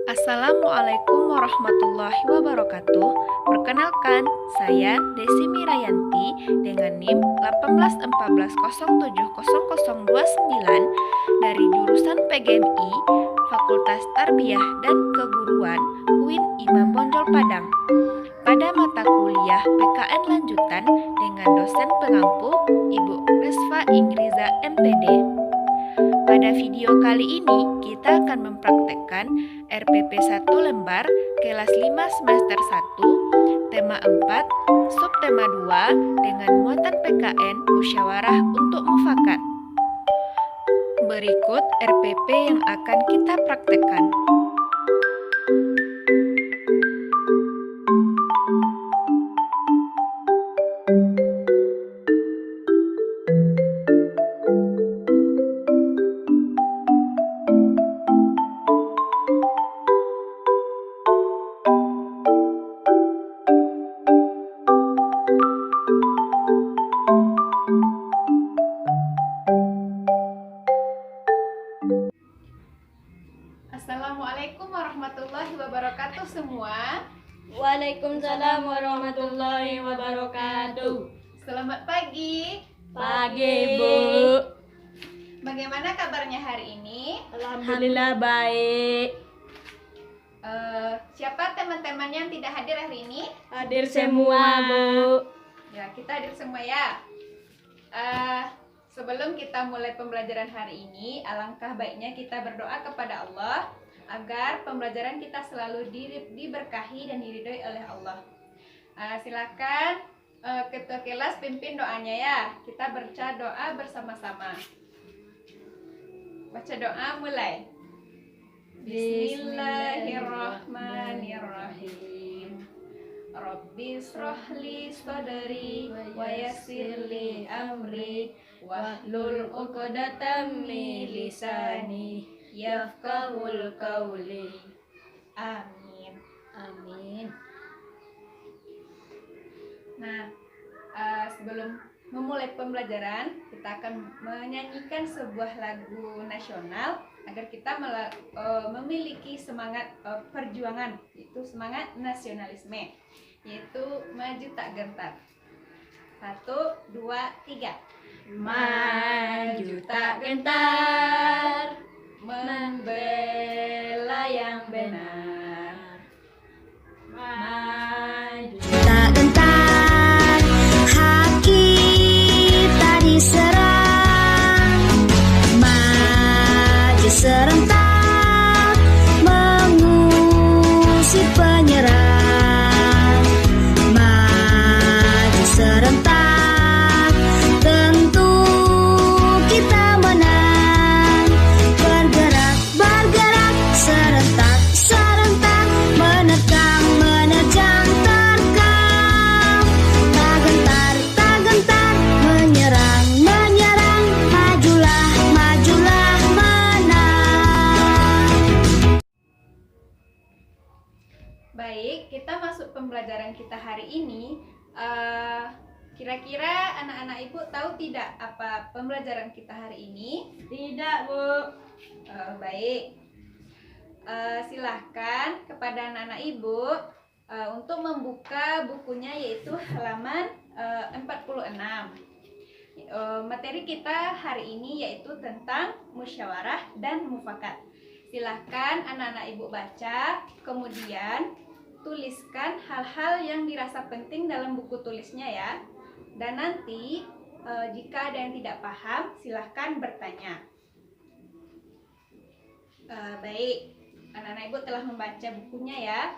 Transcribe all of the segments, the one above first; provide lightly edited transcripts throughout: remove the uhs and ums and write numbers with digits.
Assalamualaikum warahmatullahi wabarakatuh. Perkenalkan, saya Desi Mirayanti dengan NIM 181407009 dari jurusan PGMI Fakultas Tarbiyah dan Keguruan UIN Imam Bonjol Padang. Pada mata kuliah PKN lanjutan dengan dosen pengampu Ibu Resfa Ingriza MPD. Pada video kali ini kita akan mempraktekkan RPP 1 lembar kelas 5 semester 1 tema 4 subtema 2 dengan muatan PKN musyawarah untuk mufakat. Berikut RPP yang akan kita praktekkan. Assalamualaikum warahmatullahi wabarakatuh semua. Waalaikumsalam warahmatullahi wabarakatuh. Selamat pagi. Pagi, Bu. Bagaimana kabarnya hari ini? Alhamdulillah baik. Siapa teman-teman yang tidak hadir hari ini? Hadir semua, Bu. Ya, kita hadir semua ya. Sebelum kita mulai pembelajaran hari ini, alangkah baiknya kita berdoa kepada Allah agar pembelajaran kita selalu diberkahi dan diridhoi oleh Allah. Silakan ketua kelas pimpin doanya ya. Kita baca doa bersama-sama. Baca doa mulai. Bismillahirrahmanirrahim. Rabbi shrahli sadri wa yassirli amri wahlul 'uqdatam min lisani yafqahul qawli. Amin. Amin. Nah, sebelum memulai pembelajaran, kita akan menyanyikan sebuah lagu nasional agar kita memiliki semangat perjuangan, yaitu semangat nasionalisme, yaitu maju tak gentar. 1, 2, 3. Maju tak gentar, Membela yang benar. maju Tak gentar, hak kita diserang, maju serentak, mengusir penyerang, maju serentak, tentu kita menang, bergerak, bergerak, serentak, serentak, menerkam, menerjang, terkam, tak gentar, tak gentar, menyerang, menyerang, majulah, majulah, menang. Baik, kita masuk pembelajaran kita hari ini. Kira-kira anak-anak ibu tahu tidak apa pembelajaran kita hari ini? tidak, Bu. Baik, silahkan kepada anak-anak ibu untuk membuka bukunya, yaitu halaman 46. Materi kita hari ini yaitu tentang musyawarah dan mufakat. Silahkan anak-anak ibu baca, kemudian tuliskan hal-hal yang dirasa penting dalam buku tulisnya ya. Dan nanti jika ada yang tidak paham, silahkan bertanya. Baik, anak-anak ibu telah membaca bukunya ya.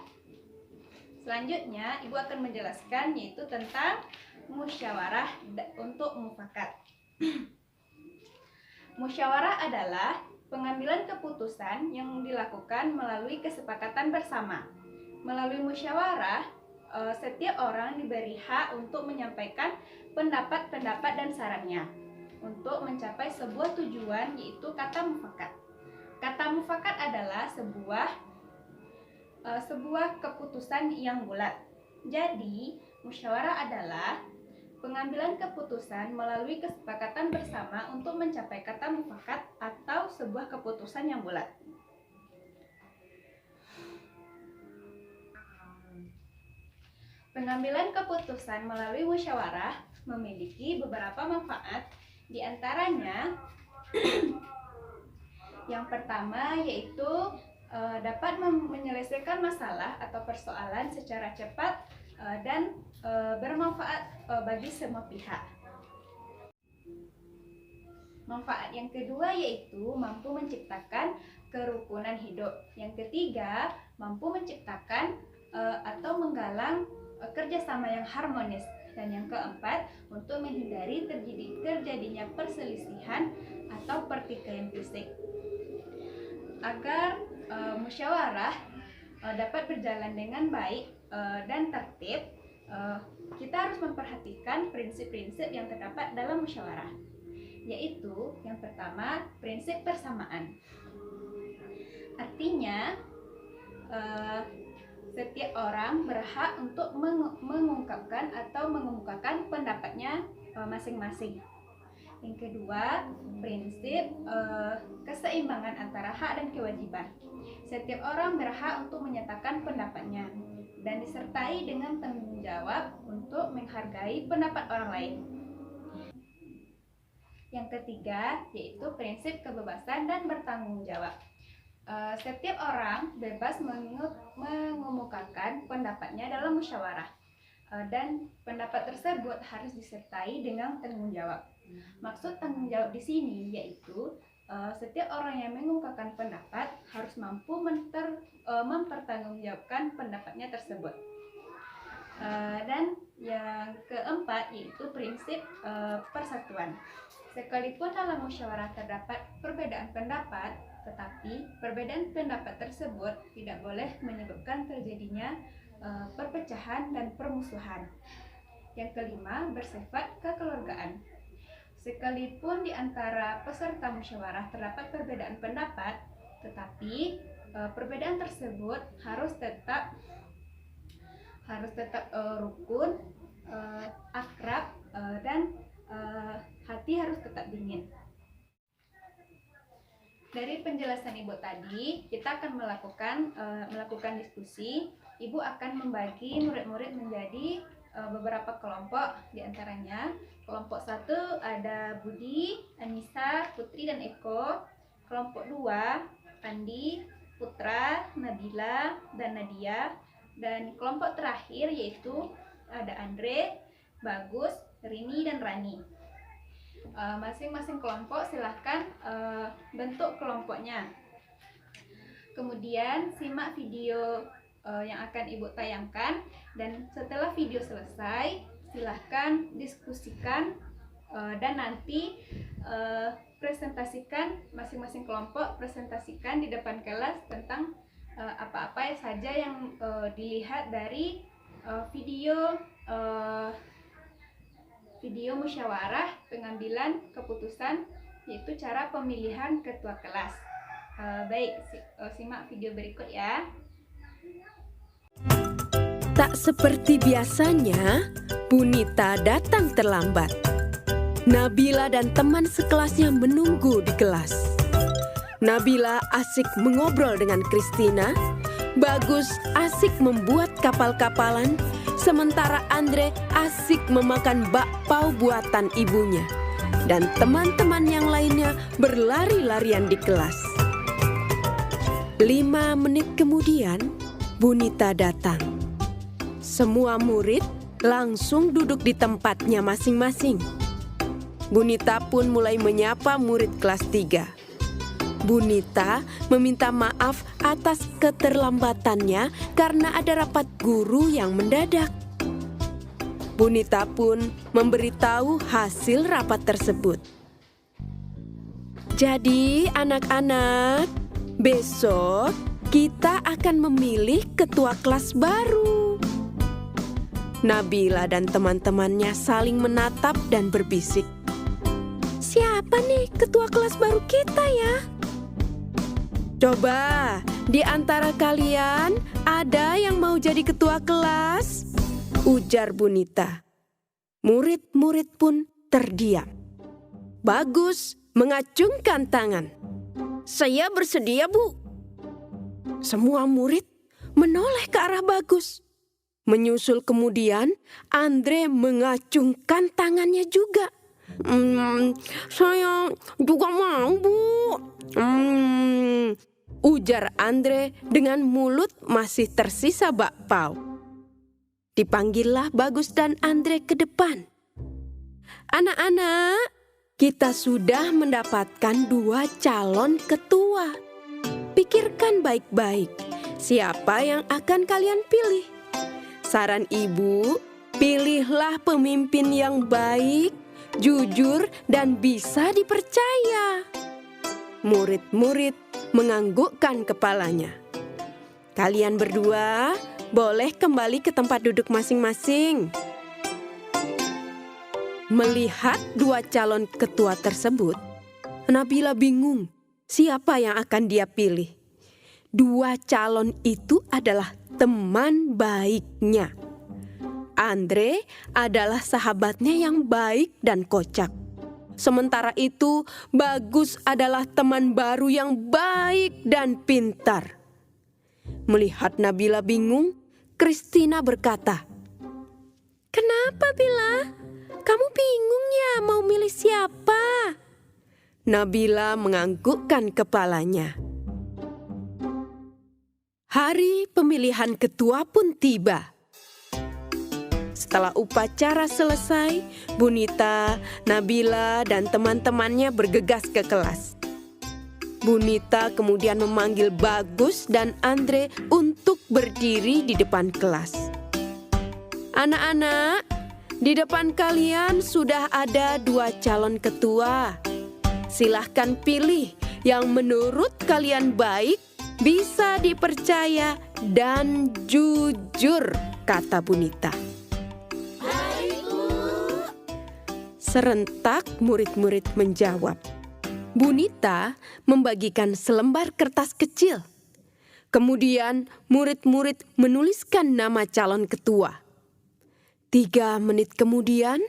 Selanjutnya ibu akan menjelaskan yaitu tentang musyawarah untuk mufakat. Musyawarah adalah pengambilan keputusan yang dilakukan melalui kesepakatan bersama. Melalui musyawarah, setiap orang diberi hak untuk menyampaikan pendapat-pendapat dan sarannya untuk mencapai sebuah tujuan, yaitu kata mufakat. Kata mufakat adalah sebuah keputusan yang bulat. Jadi, musyawarah adalah pengambilan keputusan melalui kesepakatan bersama untuk mencapai kata mufakat atau sebuah keputusan yang bulat. Pengambilan keputusan melalui musyawarah memiliki beberapa manfaat, di antaranya yang pertama yaitu dapat menyelesaikan masalah atau persoalan secara cepat dan bermanfaat bagi semua pihak. Manfaat yang kedua yaitu mampu menciptakan kerukunan hidup. Yang ketiga, mampu menciptakan atau menggalang kerjasama yang harmonis. Dan yang keempat, untuk menghindari terjadinya perselisihan atau pertikaian fisik. Agar musyawarah dapat berjalan dengan baik dan tertib, kita harus memperhatikan prinsip-prinsip yang terdapat dalam musyawarah, yaitu yang pertama, prinsip persamaan. Artinya, setiap orang berhak untuk mengungkapkan atau mengemukakan pendapatnya masing-masing. Yang kedua, prinsip keseimbangan antara hak dan kewajiban. Setiap orang berhak untuk menyatakan pendapatnya dan disertai dengan tanggung jawab untuk menghargai pendapat orang lain. Yang ketiga, yaitu prinsip kebebasan dan bertanggung jawab. Setiap orang bebas mengemukakan pendapatnya dalam musyawarah dan pendapat tersebut harus disertai dengan tanggung jawab. Maksud tanggung jawab di sini yaitu setiap orang yang mengungkapkan pendapat harus mampu mempertanggungjawabkan pendapatnya tersebut. Dan yang keempat yaitu prinsip persatuan. Sekalipun dalam musyawarah terdapat perbedaan pendapat, tetapi perbedaan pendapat tersebut tidak boleh menyebabkan terjadinya perpecahan dan permusuhan. Yang kelima, bersifat kekeluargaan. Sekalipun di antara peserta musyawarah terdapat perbedaan pendapat, tetapi perbedaan tersebut harus tetap rukun, akrab, dan hati harus tetap dingin. Dari penjelasan Ibu tadi, kita akan melakukan diskusi. Ibu akan membagi murid-murid menjadi beberapa kelompok, di antaranya kelompok 1 ada Budi, Anissa, Putri, dan Eko. Kelompok 2 Andi, Putra, Nabila, dan Nadia. Dan kelompok terakhir yaitu ada Andre, Bagus, Rini, dan Rani. Masing-masing kelompok silahkan bentuk kelompoknya. Kemudian simak video yang akan Ibu tayangkan, dan setelah video selesai silahkan diskusikan dan nanti presentasikan, masing-masing kelompok presentasikan di depan kelas tentang apa-apa saja yang dilihat dari video musyawarah pengambilan keputusan, yaitu cara pemilihan ketua kelas. Baik, simak video berikut ya. Tak seperti biasanya, Bunita datang terlambat. Nabila dan teman sekelasnya menunggu di kelas. Nabila asik mengobrol dengan Kristina, Bagus asik membuat kapal-kapalan, sementara Andre asik memakan bakpao buatan ibunya. Dan teman-teman yang lainnya berlari-larian di kelas. 5 menit kemudian, Bunita datang. Semua murid langsung duduk di tempatnya masing-masing. Bunita pun mulai menyapa murid kelas 3. Bunita meminta maaf atas keterlambatannya karena ada rapat guru yang mendadak. Bunita pun memberitahu hasil rapat tersebut. Jadi anak-anak, besok kita akan memilih ketua kelas baru. Nabila dan teman-temannya saling menatap dan berbisik. Siapa nih ketua kelas baru kita ya? Coba, di antara kalian ada yang mau jadi ketua kelas? Ujar Bunita. Murid-murid pun terdiam. Bagus mengacungkan tangan. Saya bersedia, Bu. Semua murid menoleh ke arah Bagus. Menyusul kemudian, Andre mengacungkan tangannya juga. Saya juga mau, Bu. Ujar Andre dengan mulut masih tersisa bakpao. Dipanggillah Bagus dan Andre ke depan. Anak-anak, kita sudah mendapatkan 2 calon ketua. Pikirkan baik-baik, siapa yang akan kalian pilih? Saran Ibu, pilihlah pemimpin yang baik, jujur, dan bisa dipercaya. Murid-murid menganggukkan kepalanya. Kalian berdua boleh kembali ke tempat duduk masing-masing. Melihat 2 calon ketua tersebut, Nabila bingung siapa yang akan dia pilih. 2 calon itu adalah teman baiknya. Andre adalah sahabatnya yang baik dan kocak. Sementara itu, Bagus adalah teman baru yang baik dan pintar. Melihat Nabila bingung, Christina berkata, "Kenapa, Bila? Kamu bingung ya mau milih siapa?" Nabila menganggukkan kepalanya. Hari pemilihan ketua pun tiba. Setelah upacara selesai, Bunita, Nabila, dan teman-temannya bergegas ke kelas. Bunita kemudian memanggil Bagus dan Andre untuk berdiri di depan kelas. Anak-anak, di depan kalian sudah ada 2 calon ketua. Silahkan pilih yang menurut kalian baik, bisa dipercaya, dan jujur, kata Bunita. Serentak murid-murid menjawab. Bunita membagikan selembar kertas kecil. Kemudian murid-murid menuliskan nama calon ketua. 3 menit kemudian,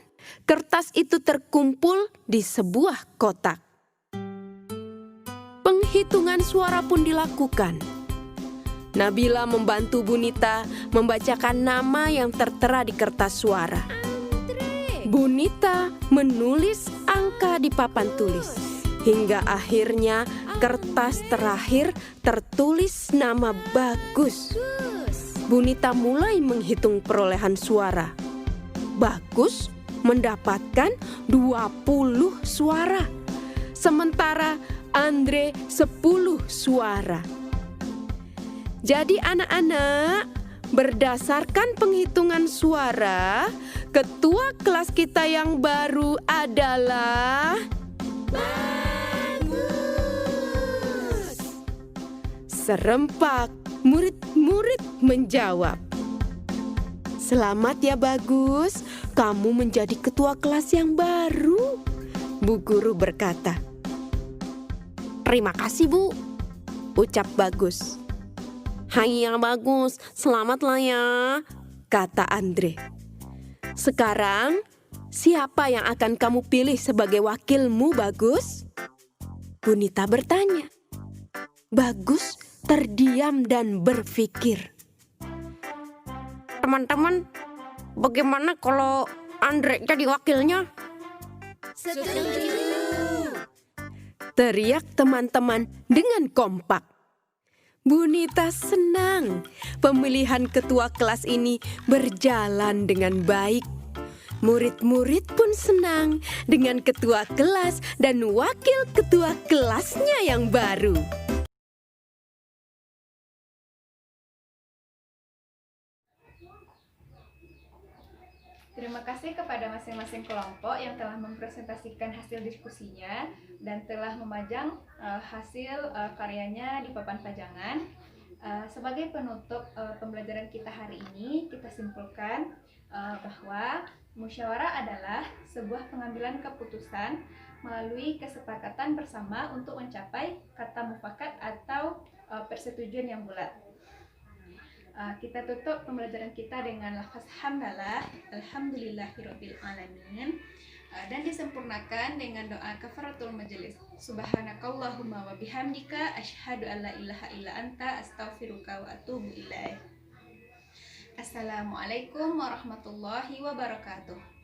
kertas itu terkumpul di sebuah kotak. Penghitungan suara pun dilakukan. Nabila membantu Bunita membacakan nama yang tertera di kertas suara. Bunita menulis angka di papan tulis. Hingga akhirnya kertas terakhir tertulis nama Bagus. Bunita mulai menghitung perolehan suara. Bagus mendapatkan 20 suara. Sementara Andre 10 suara. Jadi anak-anak, berdasarkan penghitungan suara, ketua kelas kita yang baru adalah Bagus. Serempak murid-murid menjawab. Selamat ya Bagus, kamu menjadi ketua kelas yang baru, Bu Guru berkata. Terima kasih Bu, ucap Bagus. Hai ya Bagus, selamatlah ya, kata Andre. Sekarang, siapa yang akan kamu pilih sebagai wakilmu, Bagus? Bunita bertanya. Bagus terdiam dan berpikir. Teman-teman, bagaimana kalau Andre jadi wakilnya? Setuju! Teriak teman-teman dengan kompak. Bunita senang pemilihan ketua kelas ini berjalan dengan baik. Murid-murid pun senang dengan ketua kelas dan wakil ketua kelasnya yang baru. Terima kasih kepada masing-masing kelompok yang telah mempresentasikan hasil diskusinya dan telah memajang hasil karyanya di papan pajangan. Sebagai penutup pembelajaran kita hari ini, kita simpulkan bahwa musyawarah adalah sebuah pengambilan keputusan melalui kesepakatan bersama untuk mencapai kata mufakat atau persetujuan yang bulat. Kita tutup pembelajaran kita dengan lafaz hamdalah, alhamdulillahirabbil alamin, dan disempurnakan dengan doa kafaratul majelis. Subhanakallahumma wa bihamdika asyhadu an la ilaha illa anta astaghfiruka wa atubu ilaik. Wassalamualaikum warahmatullahi wabarakatuh.